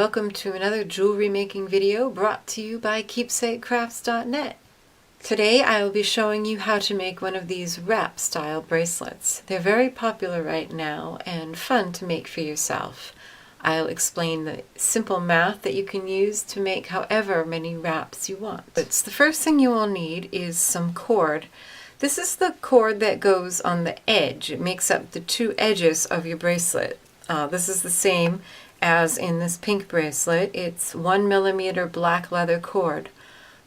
welcome to another jewelry making video brought to you by keepsakecrafts.net. Today I will be showing you how to make one of these wrap style bracelets. They're very popular right now and fun to make for yourself. I'll explain the simple math that you can use to make however many wraps you want. But the first thing you will need is some cord. This is the cord that goes on the edge. It makes up the two edges of your bracelet. This is the same as in this pink bracelet. It's 1mm black leather cord.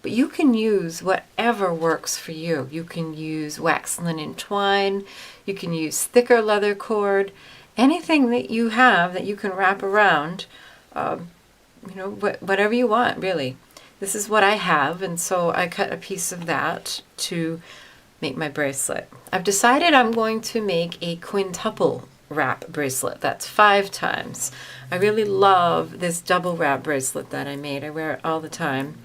But you can use whatever works for you. You can use wax linen twine, you can use thicker leather cord, anything that you have that you can wrap around, whatever you want, really. This is what I have, and so I cut a piece of that to make my bracelet. I've decided I'm going to make a quintuple wrap bracelet. That's 5 times. I really love this double wrap bracelet that I made. I wear it all the time.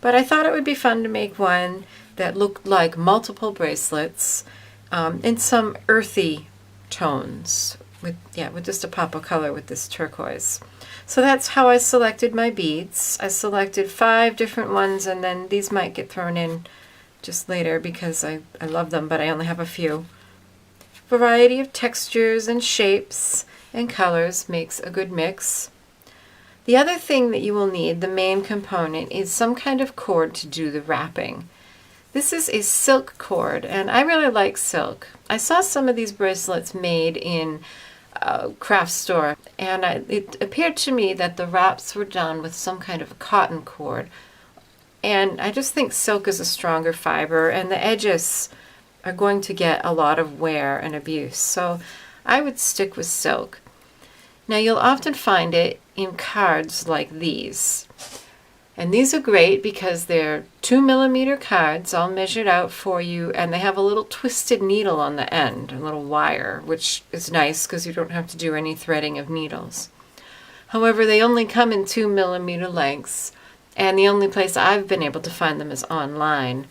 But I thought it would be fun to make one that looked like multiple bracelets in some earthy tones with just a pop of color with this turquoise. So that's how I selected my beads. I selected 5 different ones, and then these might get thrown in just later because I love them, but I only have a few. Variety of textures and shapes and colors makes a good mix. The other thing that you will need, the main component, is some kind of cord to do the wrapping. This is a silk cord, and I really like silk. I saw some of these bracelets made in a craft store, and it appeared to me that the wraps were done with some kind of a cotton cord. And I just think silk is a stronger fiber, and the edges are going to get a lot of wear and abuse. So I would stick with silk. Now you'll often find it in cards like these. And these are great because they're 2mm cards all measured out for you, and they have a little twisted needle on the end, a little wire, which is nice because you don't have to do any threading of needles. However, they only come in 2mm lengths, and the only place I've been able to find them is online.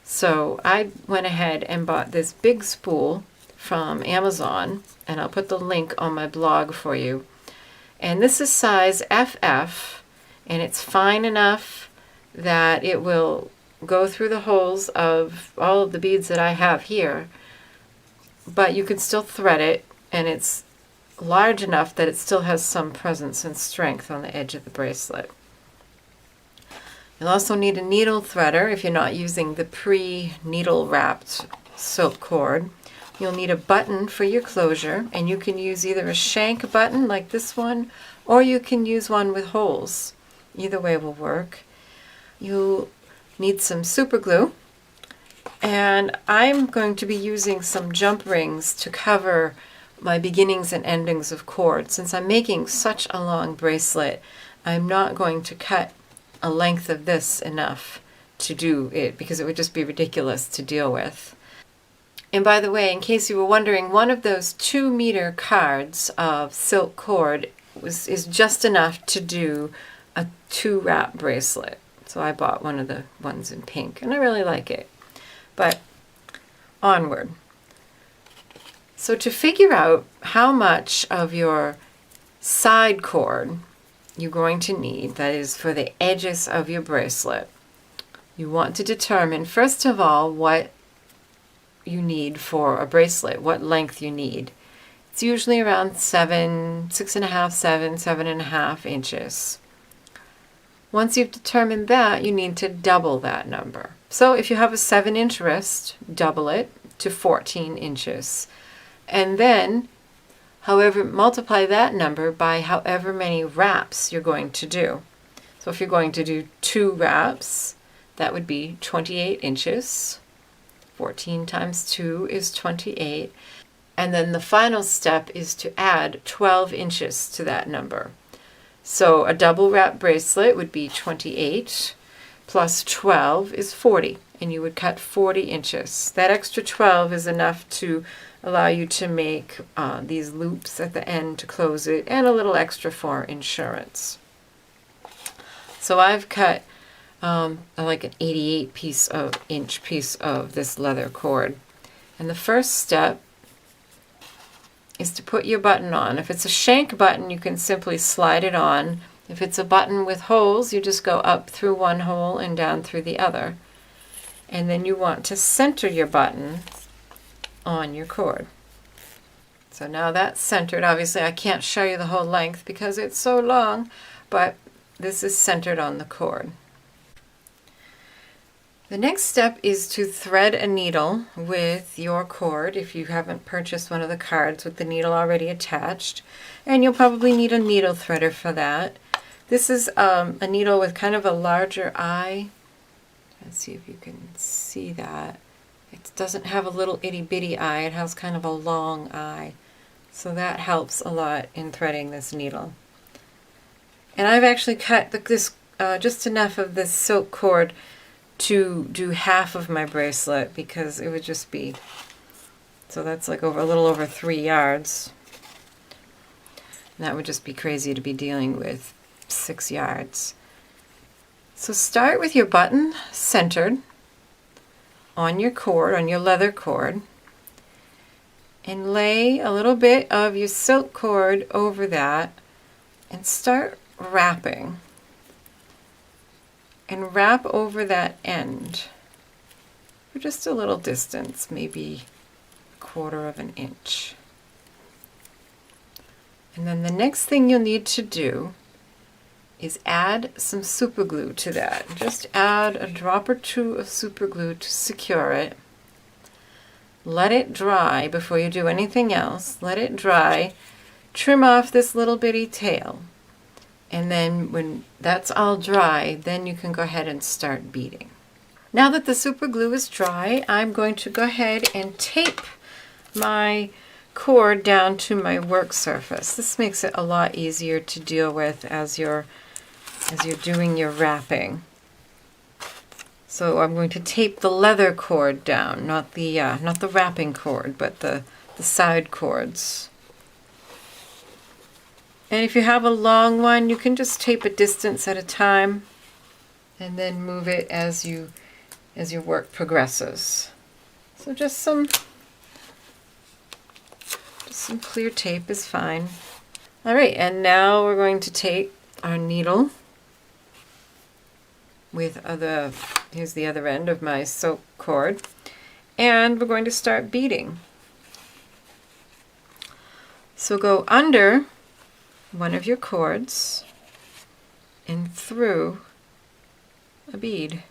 So I went ahead and bought this big spool from Amazon, and I'll put the link on my blog for you. And this is size FF, and it's fine enough that it will go through the holes of all of the beads that I have here, but you can still thread it, and it's large enough that it still has some presence and strength on the edge of the bracelet. You'll also need a needle threader if you're not using the pre-needle wrapped silk cord. You'll need a button for your closure, and you can use either a shank button like this one, or you can use one with holes. Either way will work. You'll need some super glue, and I'm going to be using some jump rings to cover my beginnings and endings of cord. Since I'm making such a long bracelet, I'm not going to cut a length of this enough to do it because it would just be ridiculous to deal with. And by the way, in case you were wondering, one of those 2-meter cards of silk cord is just enough to do a 2-wrap bracelet. So I bought one of the ones in pink, and I really like it. But onward. So to figure out how much of your side cord you're going to need, that is for the edges of your bracelet, you want to determine, first of all, what you need for a bracelet, what length you need. It's usually around 7.5 inches. Once you've determined that, you need to double that number. So if you have a 7-inch wrist, double it to 14 inches. And then multiply that number by however many wraps you're going to do. So if you're going to do 2 wraps, that would be 28 inches. 14 times 2 is 28. And then the final step is to add 12 inches to that number. So a double wrap bracelet would be 28 plus 12 is 40, and you would cut 40 inches. That extra 12 is enough to allow you to make these loops at the end to close it, and a little extra for insurance. So I've cut like an 88-inch piece of this leather cord. And the first step is to put your button on. If it's a shank button, you can simply slide it on If it's a button with holes, you just go up through one hole and down through the other. And then you want to center your button on your cord. So now that's centered. Obviously I can't show you the whole length because it's so long, but this is centered on the cord. The next step is to thread a needle with your cord if you haven't purchased one of the cards with the needle already attached. And you'll probably need a needle threader for that. This is a needle with kind of a larger eye. Let's see if you can see that. It doesn't have a little itty bitty eye, it has kind of a long eye. So that helps a lot in threading this needle. And I've actually cut this just enough of this silk cord to do half of my bracelet because it would just be, so that's like a little over 3 yards. And that would just be crazy to be dealing with 6 yards. So start with your button centered on your cord, on your leather cord, and lay a little bit of your silk cord over that and start wrapping. And wrap over that end for just a little distance, maybe 1/4 of an inch. And then the next thing you'll need to do is add some super glue to that. Just add a drop or two of super glue to secure it. Let it dry before you do anything else. Let it dry. Trim off this little bitty tail. And then when that's all dry, then you can go ahead and start beading. Now that the super glue is dry, I'm going to go ahead and tape my cord down to my work surface. This makes it a lot easier to deal with as you're doing your wrapping. So I'm going to tape the leather cord down, not the wrapping cord, but the side cords. And if you have a long one, you can just tape a distance at a time and then move it as your work progresses. So just some clear tape is fine. All right, and now we're going to take our needle with here's the other end of my silk cord, and we're going to start beading. So go under one of your cords and through a bead.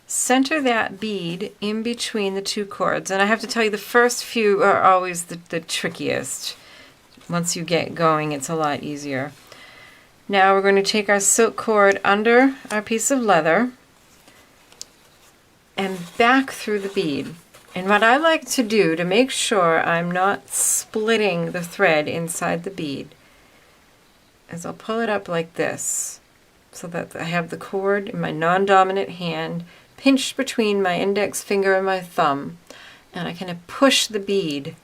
Center that bead in between the two cords, and I have to tell you the first few are always the trickiest. Once you get going, it's a lot easier. Now we're going to take our silk cord under our piece of leather and back through the bead. And what I like to do to make sure I'm not splitting the thread inside the bead is I'll pull it up like this so that I have the cord in my non-dominant hand pinched between my index finger and my thumb, and I kind of push the bead.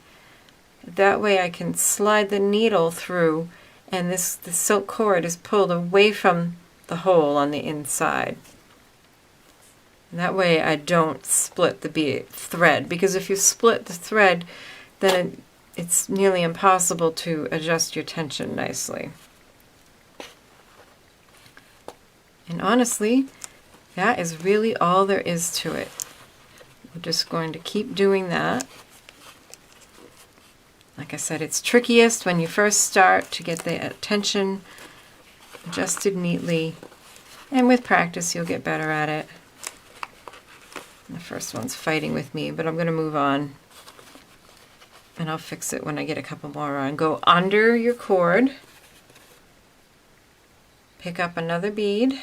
That way I can slide the needle through, and the silk cord is pulled away from the hole on the inside. And that way I don't split the thread, because if you split the thread, then it's nearly impossible to adjust your tension nicely. And honestly, that is really all there is to it. We're just going to keep doing that. Like I said, it's trickiest when you first start to get the tension adjusted neatly, and with practice you'll get better at it. The first one's fighting with me, but I'm going to move on, and I'll fix it when I get a couple more on. Go under your cord, pick up another bead,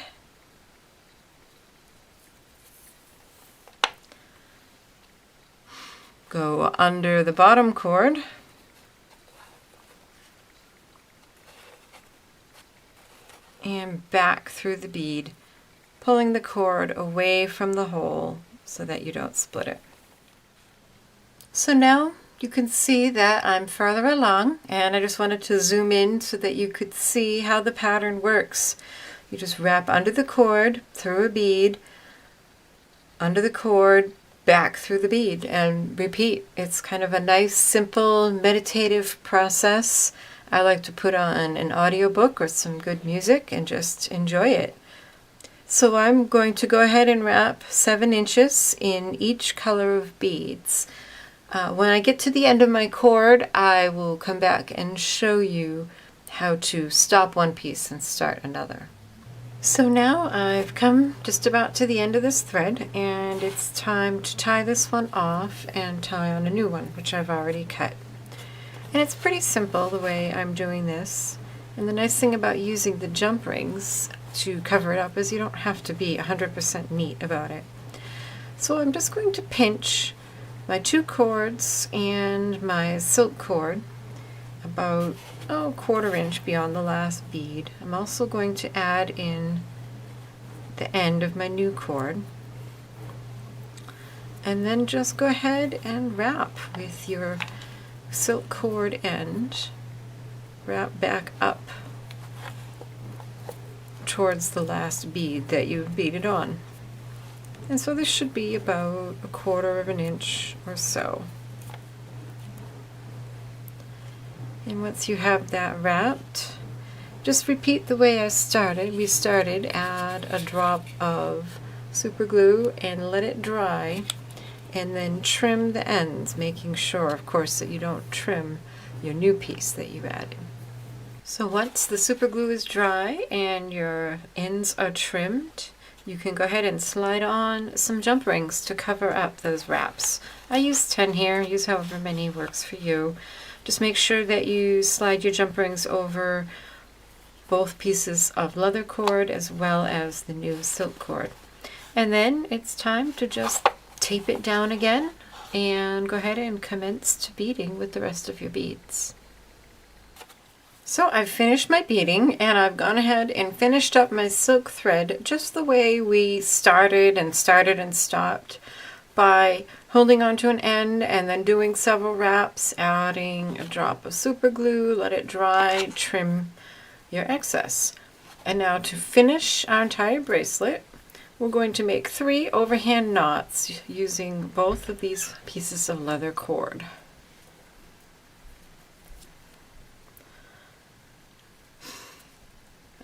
go under the bottom cord, and back through the bead, pulling the cord away from the hole so that you don't split it. So now you can see that I'm further along, and I just wanted to zoom in so that you could see how the pattern works. You just wrap under the cord, through a bead, under the cord, back through the bead, and repeat. It's kind of a nice, simple, meditative process. I like to put on an audiobook or some good music and just enjoy it. So I'm going to go ahead and wrap 7 inches in each color of beads. When I get to the end of my cord, I will come back and show you how to stop one piece and start another. So now I've come just about to the end of this thread, and it's time to tie this one off and tie on a new one, which I've already cut. And it's pretty simple the way I'm doing this. And the nice thing about using the jump rings to cover it up is you don't have to be 100% neat about it. So I'm just going to pinch my 2 cords and my silk cord about a 1/4 inch beyond the last bead. I'm also going to add in the end of my new cord, and then just go ahead and wrap with your silk cord end. Wrap back up towards the last bead that you've beaded on. And so this should be about a 1/4 inch or so. And once you have that wrapped, just repeat the way I started. We started, add a drop of super glue and let it dry, and then trim the ends, making sure, of course, that you don't trim your new piece that you added. So once the super glue is dry and your ends are trimmed, you can go ahead and slide on some jump rings to cover up those wraps. I use 10 here, use however many works for you. Just make sure that you slide your jump rings over both pieces of leather cord as well as the new silk cord. And then it's time to just tape it down again and go ahead and commence to beading with the rest of your beads. So I've finished my beading, and I've gone ahead and finished up my silk thread just the way we started and stopped, by holding onto an end and then doing several wraps, adding a drop of super glue, let it dry, trim your excess. And now to finish our entire bracelet, we're going to make 3 overhand knots using both of these pieces of leather cord.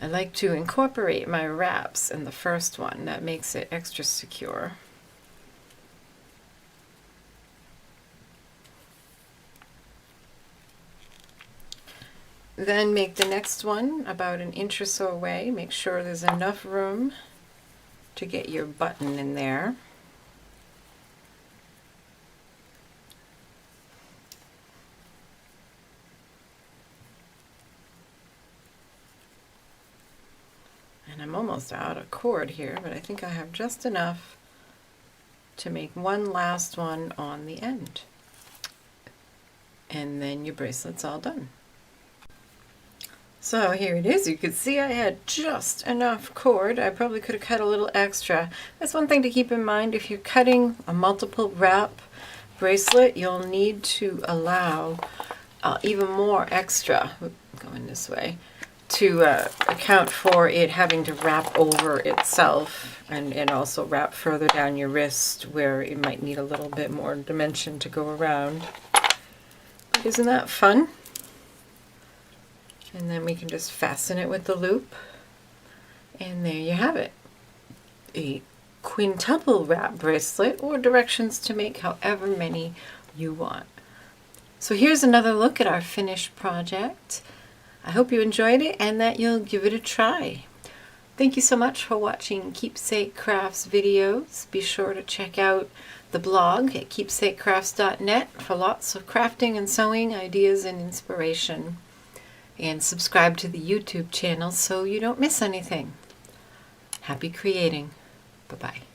I like to incorporate my wraps in the first one. That makes it extra secure. Then make the next one about 1 inch or so away. Make sure there's enough room to get your button in there. And I'm almost out of cord here, but I think I have just enough to make one last one on the end. And then your bracelet's all done. So here it is. You can see I had just enough cord. I probably could have cut a little extra. That's one thing to keep in mind. If you're cutting a multiple wrap bracelet, you'll need to allow even more extra, going this way, to account for it having to wrap over itself, and also wrap further down your wrist where it might need a little bit more dimension to go around. But isn't that fun? And then we can just fasten it with the loop, and there you have it. A quintuple wrap bracelet, or directions to make however many you want. So here's another look at our finished project. I hope you enjoyed it and that you'll give it a try. Thank you so much for watching Keepsake Crafts videos. Be sure to check out the blog at keepsakecrafts.net for lots of crafting and sewing ideas and inspiration. And subscribe to the YouTube channel so you don't miss anything. Happy creating. Bye-bye.